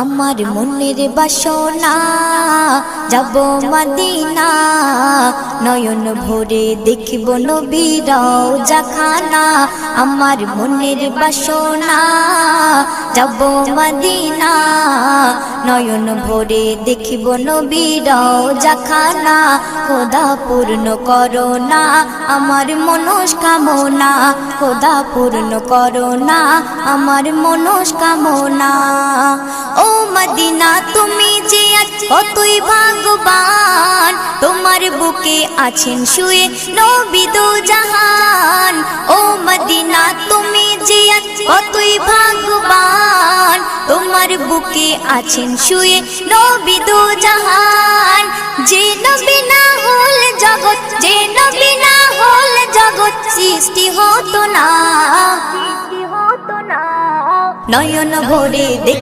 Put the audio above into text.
আমার মনের বাসনা যাব মদিনা, নয়ন ভরে দেখিব নবীর রওজাখানা। আমার মনের বাসনা যাব মদিনা, নয়ন ভরে দেখিব নবীর রওজাখানা। খোদা পূর্ণ করো না আমার মনস্কামনা, খোদা পূর্ণ করো না আমার মনস্কামনা। ও মদিনা তুমি যে আজ কতই ভাগ্যবান, তোমার বুকে আছেন শুয়ে নবী দো জাহান। ও মদিনা তুমি যে আজ কতই ভাগ্যবান, তোমার বুকে আছেন শুয়ে নবী দো জাহান। যে নবী না হল জগৎ, যে নবী না হল জগৎ সৃষ্টি হতো না, নয়ন ভরে